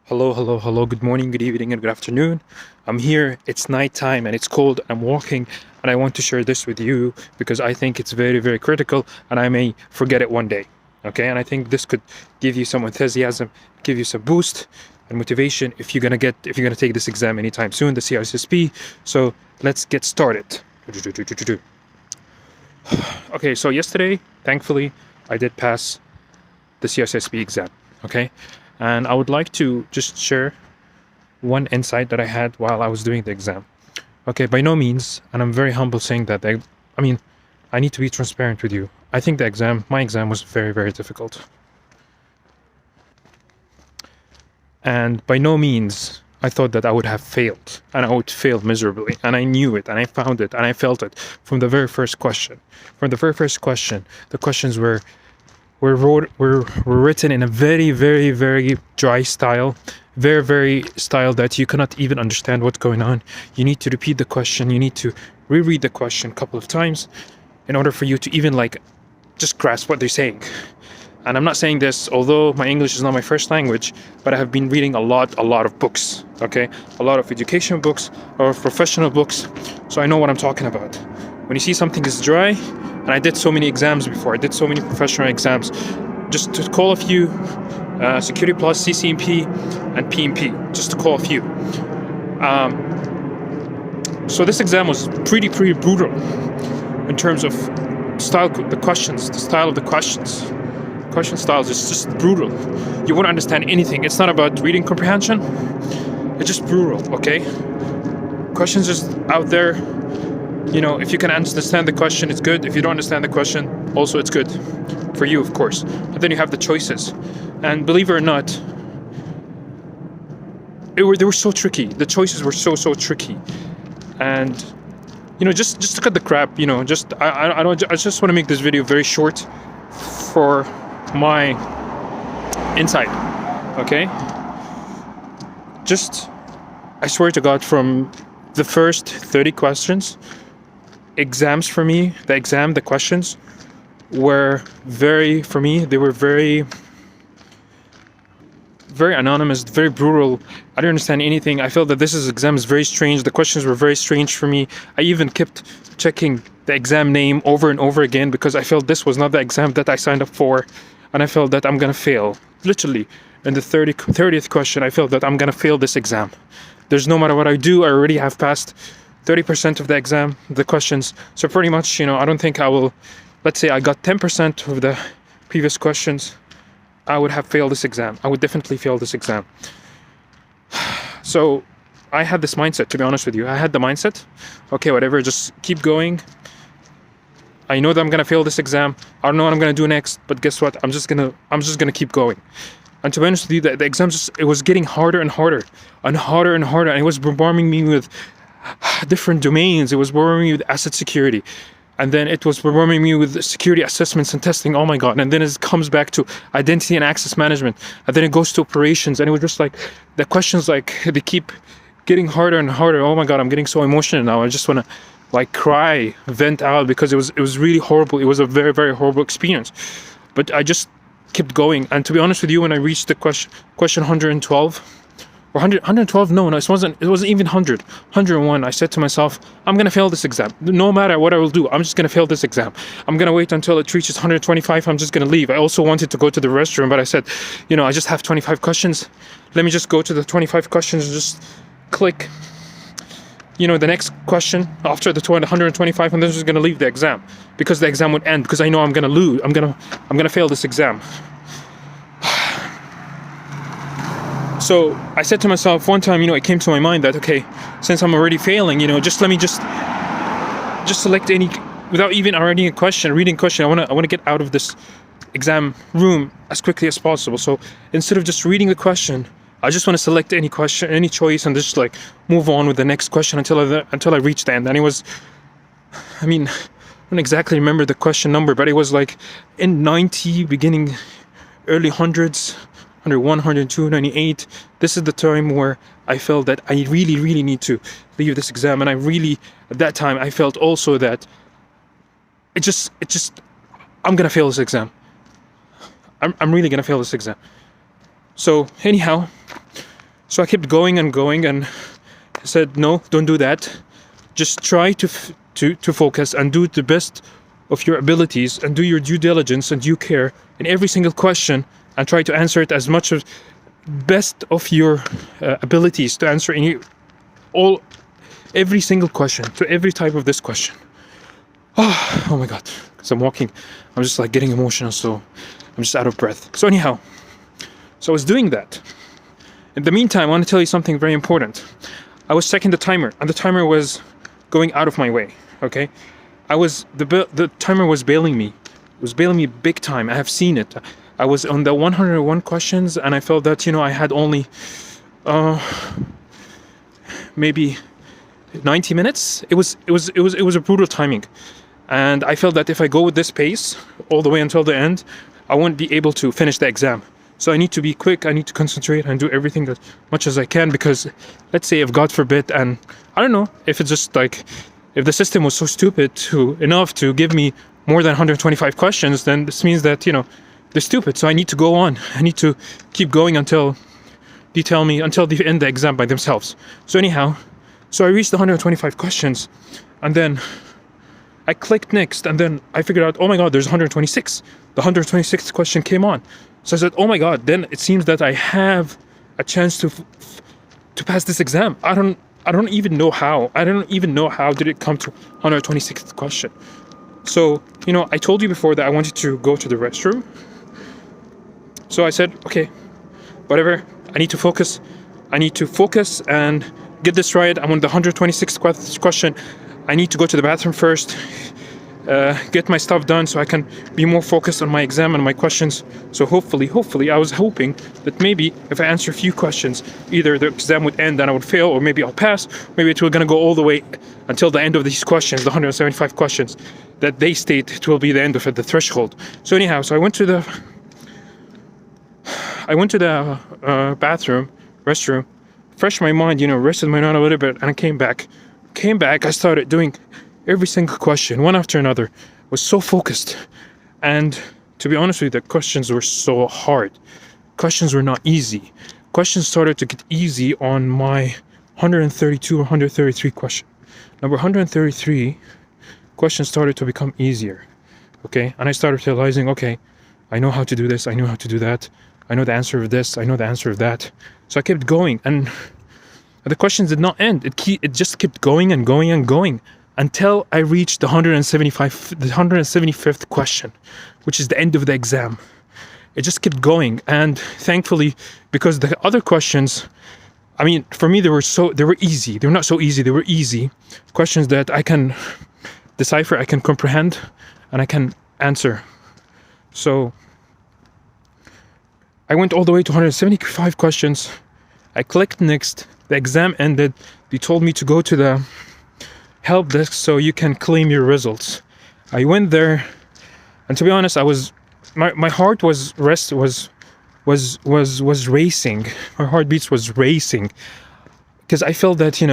Hello, hello, hello. Good morning, good evening, and good afternoon. I'm here. It's nighttime and it's cold. I'm walking and I want to share this with you because I think it's very, very critical and I may forget it one day. Okay, and I think this could give you some enthusiasm, give you some boost and motivation if you're gonna take this exam anytime soon, the CISSP. So let's get started. Okay, so yesterday, thankfully, I did pass the CISSP exam. Okay. And I would like to just share one insight that I had while I was doing the exam. Okay, by no means, and I'm very humble saying that, I need to be transparent with you. I think my exam was very, very difficult. And by no means, I thought that I would have failed, and I would fail miserably. And I knew it, and I found it, and I felt it from the very first question. From the very first question, the questions were written in a very, very, very dry style, very, very style that you cannot even understand what's going on. You need to repeat the question. You need to reread the question a couple of times in order for you to even just grasp what they're saying. And I'm not saying this, although my English is not my first language, but I have been reading a lot of books, okay? A lot of education books or professional books, so I know what I'm talking about. When you see something is dry, and I did so many exams before, I did so many professional exams, just to call a few, Security Plus, CCNP, and PMP, just to call a few. So this exam was pretty brutal in terms of style, the style of the questions. Question styles is just brutal. You won't understand anything. It's not about reading comprehension. It's just brutal, okay? Questions just out there. You know, if you can understand the question, it's good. If you don't understand the question, also it's good for you, of course. But then you have the choices. And believe it or not, they were so tricky. The choices were so tricky. And just to cut the crap, I just want to make this video very short for my insight. Okay? I swear to God, from the first 30 questions, the questions were very anonymous, very brutal. I didn't understand anything. I felt that this exam is very strange. The questions were very strange for me. I even kept checking the exam name over and over again because I felt this was not the exam that I signed up for, and I felt that I'm gonna fail. Literally, in the 30th question, I felt that I'm gonna fail this exam. There's no matter what I do, I already have passed 30% of the exam, the questions. So pretty much, I don't think I will. Let's say I got 10% of the previous questions, I would have failed this exam. I would definitely fail this exam. So I had this mindset, to be honest with you. I had the mindset, okay, whatever, just keep going. I know that I'm gonna fail this exam. I don't know what I'm gonna do next, but guess what? I'm just gonna keep going. And to be honest with you, the exam it was getting harder and harder, and harder and harder, and it was bombarding me with different domains. It was bombarding me with asset security, and then it was bombarding me with security assessments and testing. Oh my God. And then it comes back to identity and access management, and then it goes to operations, and it was just the questions they keep getting harder and harder. Oh my God, I'm getting so emotional now. I just want to cry, vent out, because it was really horrible. It was a very, very horrible experience, but I just kept going. And to be honest with you, when I reached the question 112 or 112, no, it wasn't even 101. I said to myself, I'm gonna fail this exam. No matter what I will do, I'm just gonna fail this exam. I'm gonna wait until it reaches 125. I'm just gonna leave. I also wanted to go to the restroom, but I said, I just have 25 questions. Let me just go to the 25 questions and just click the next question after the 125, and then just gonna leave the exam, because the exam would end, because I know I'm gonna lose. I'm gonna fail this exam. So I said to myself one time, it came to my mind that, okay, since I'm already failing, just let me just select any, without even reading question. I want to get out of this exam room as quickly as possible. So instead of just reading the question, I just want to select any question, any choice, and just move on with the next question until I reach the end. And it was, I don't exactly remember the question number, but it was in 90, beginning early hundreds. 101, 102, 98. This is the time where I felt that I really need to leave this exam, and at that time I felt also that I'm gonna fail this exam. I'm really gonna fail this exam. So anyhow, So I kept going and going, and I said, no, don't do that. Just try to focus and do the best of your abilities and do your due diligence and due care in every single question, and try to answer it as much as best of your abilities to answer every single question, to every type of this question. Oh my god, because I'm walking, I'm just like getting emotional, so I'm just out of breath. So anyhow, so I was doing that. In the meantime, I want to tell you something very important. I was checking the timer, and the timer was going out of my way. Okay, the timer was bailing me. It was bailing me big time. I have seen it. I was on the 101 questions, and I felt that I had only maybe 90 minutes. It was a brutal timing, and I felt that if I go with this pace all the way until the end, I won't be able to finish the exam. So I need to be quick, I need to concentrate and do everything as much as I can, because let's say if God forbid, and I don't know, if it's just like, if the system was so stupid enough to give me more than 125 questions, then this means that, they're stupid. So I need to go on. I need to keep going until they end the exam by themselves. So anyhow, so I reached the 125 questions, and then I clicked next, and then I figured out, oh my god, there's 126. The 126th question came on. So I said, oh my god, then it seems that I have a chance to pass this exam. I don't even know how. I don't even know how did it come to 126th question. So, I told you before that I wanted to go to the restroom. So I said, okay, whatever. I need to focus. And get this right. I'm on the 126th question. I need to go to the bathroom first. Get my stuff done so I can be more focused on my exam and my questions. So hopefully, I was hoping that maybe if I answer a few questions, either the exam would end and I would fail, or maybe I'll pass. Maybe it will gonna go all the way until the end of these questions, the 175 questions that they state it will be the end of it, the threshold. So anyhow, so I went to the restroom, refreshed my mind, rested my mind a little bit, and I came back. I started doing every single question, one after another. Was so focused. And to be honest with you, the questions were so hard. Questions were not easy. Questions started to get easy on my 132 or 133 question. Number 133, questions started to become easier. Okay? And I started realizing, okay, I know how to do this, I know how to do that. I know the answer of this, I know the answer of that. So I kept going, and the questions did not end. It just kept going and going and going until I reached the 175th question, which is the end of the exam. It just kept going, and thankfully, because the other questions, I mean, for me, they were easy. They were not so easy. They were easy questions that I can decipher, I can comprehend, and I can answer. So I went all the way to 175 questions. I clicked next. The exam ended. They told me to go to the help desk so you can claim your results. I went there, and to be honest, my heart was racing. My heartbeats was racing because I felt that I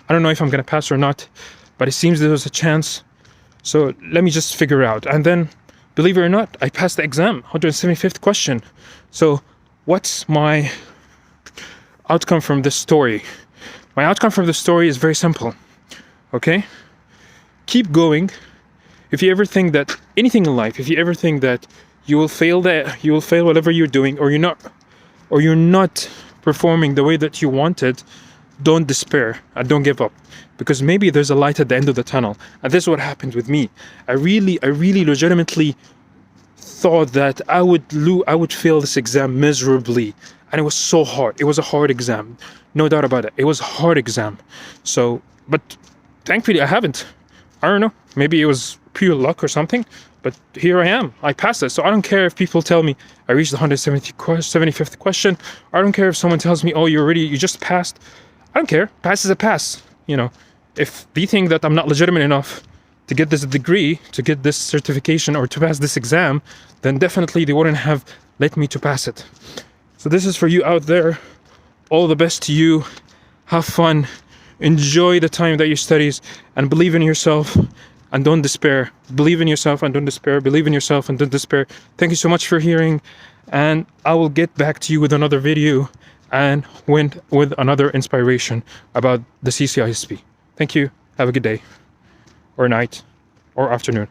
don't know if I'm gonna pass or not, but it seems there was a chance. So let me just figure out. And then, believe it or not, I passed the exam, 175th question. So what's my outcome from this story? My outcome from the story is very simple. Okay? Keep going. If you ever think that anything in life, if you ever think that you will fail whatever you're doing, or you're not performing the way that you wanted, don't despair and don't give up, because maybe there's a light at the end of the tunnel. And this is what happened with me. I really legitimately thought that I would fail this exam miserably, and it was so hard. It was a hard exam, no doubt about it. It was a hard exam. So, but thankfully I haven't. I don't know, maybe it was pure luck or something, but here I am. I passed it. So I don't care if people tell me I reached the 175th question. I don't care if someone tells me, oh, you just passed. I don't care. Pass is a pass. If they think that I'm not legitimate enough to get this degree, to get this certification, or to pass this exam, then definitely they wouldn't have let me to pass it. So this is for you out there. All the best to you. Have fun. Enjoy the time that you studies, and believe in yourself and don't despair. Believe in yourself and don't despair. Believe in yourself and don't despair. Thank you so much for hearing, and I will get back to you with another video and went with another inspiration about the CCISP. Thank you. Have a good day, or night, or afternoon.